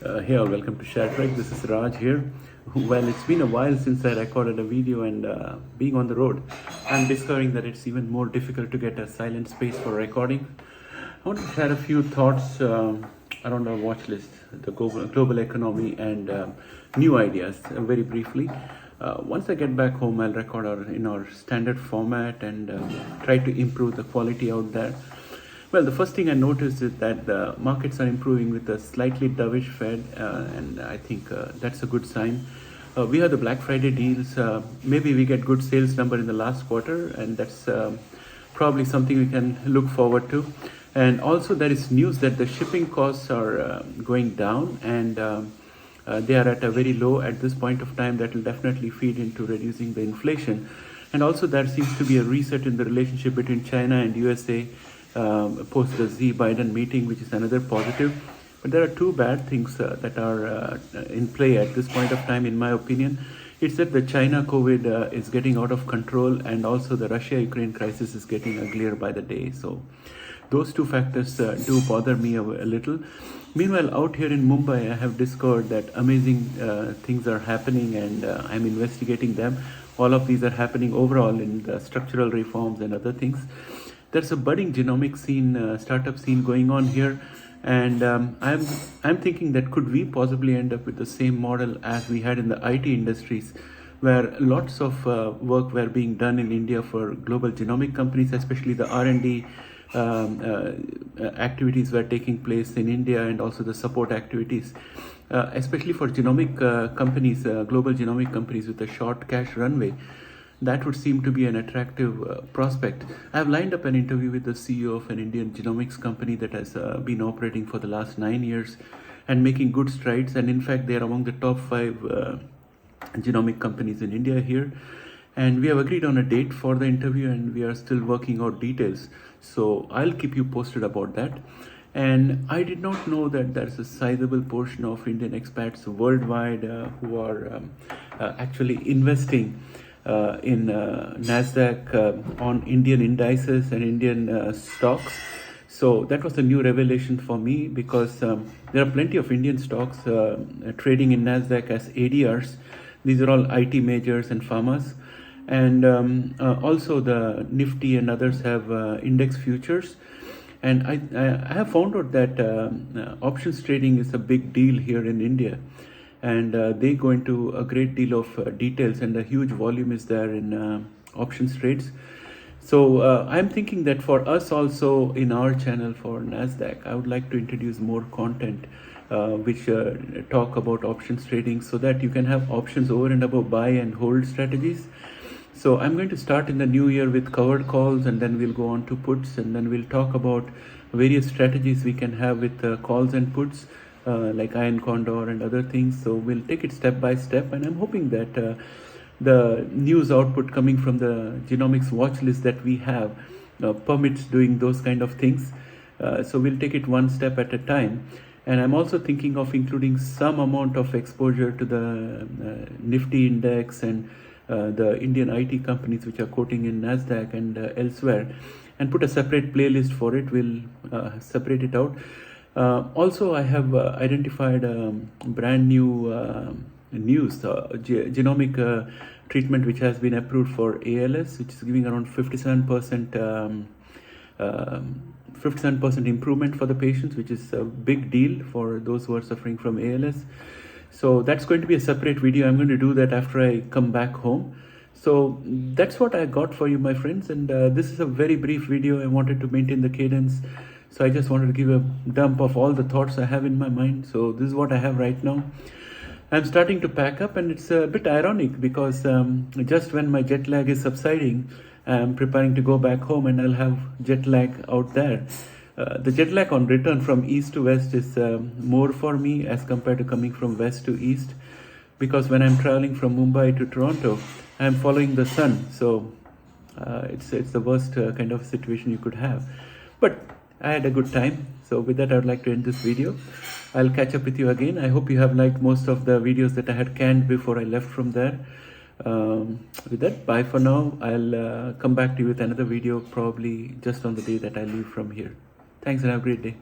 Hey all, welcome to Share Trek. This is Raj here. Well, it's been a while since I recorded a video, and being on the road, I'm discovering that it's even more difficult to get a silent space for recording. I want to share a few thoughts around our watch list, the global economy, and new ideas very briefly. Once I get back home, I'll record in our standard format and try to improve the quality out there. Well, the first thing I noticed is that the markets are improving with a slightly dovish Fed, and I think that's a good sign. We have the Black Friday deals. Maybe we get good sales number in the last quarter, and that's probably something we can look forward to. And also, there is news that the shipping costs are going down, and they are at a very low at this point of time. That will definitely feed into reducing the inflation. And also, there seems to be a reset in the relationship between China and USA. Post the Biden meeting, which is another positive. But there are two bad things that are in play at this point of time, in my opinion. It's that the China COVID is getting out of control, and also the Russia-Ukraine crisis is getting uglier by the day. So those two factors do bother me a little. Meanwhile, out here in Mumbai, I have discovered that amazing things are happening, and I'm investigating them. All of these are happening overall in the structural reforms and other things. There's a budding genomics scene, startup scene going on here, and I'm thinking that could we possibly end up with the same model as we had in the IT industries, where lots of work were being done in India for global genomic companies, especially the R&D activities were taking place in India, and also the support activities, especially for genomic companies, global genomic companies with a short cash runway. That would seem to be an attractive prospect. I've lined up an interview with the CEO of an Indian genomics company that has been operating for the last 9 years and making good strides. And in fact, they are among the top 5 genomic companies in India here. And we have agreed on a date for the interview, and we are still working out details. So I'll keep you posted about that. And I did not know that there's a sizable portion of Indian expats worldwide who are actually investing in NASDAQ on Indian indices and Indian stocks. So that was a new revelation for me, because there are plenty of Indian stocks trading in NASDAQ as ADRs. These are all IT majors and pharmas. And also the Nifty and others have index futures. And I have found out that options trading is a big deal here in India. And they go into a great deal of details, and a huge volume is there in options trades. So I'm thinking that for us also in our channel for NASDAQ, I would like to introduce more content which talk about options trading, so that you can have options over and above buy and hold strategies. So I'm going to start in the new year with covered calls, and then we'll go on to puts, and then we'll talk about various strategies we can have with calls and puts. Like Iron Condor and other things. So we'll take it step by step, and I'm hoping that the news output coming from the genomics watch list that we have permits doing those kind of things. So we'll take it one step at a time. And I'm also thinking of including some amount of exposure to the Nifty index and the Indian IT companies which are quoting in NASDAQ and elsewhere, and put a separate playlist for it. We'll separate it out. Also, I have identified brand new news, genomic treatment which has been approved for ALS, which is giving around 57% improvement for the patients, which is a big deal for those who are suffering from ALS. So that's going to be a separate video. I'm going to do that after I come back home. So that's what I got for you, my friends. And this is a very brief video. I wanted to maintain the cadence. So I just wanted to give a dump of all the thoughts I have in my mind. So this is what I have right now. I'm starting to pack up, and it's a bit ironic because just when my jet lag is subsiding, I'm preparing to go back home, and I'll have jet lag out there. The jet lag on return from east to west is more for me as compared to coming from west to east, because when I'm traveling from Mumbai to Toronto, I'm following the sun. So it's the worst kind of situation you could have. But I had a good time. So with that, I would like to end this video. I'll catch up with you again. I hope you have liked most of the videos that I had canned before I left from there. With that, bye for now. I'll come back to you with another video probably just on the day that I leave from here. Thanks, and have a great day.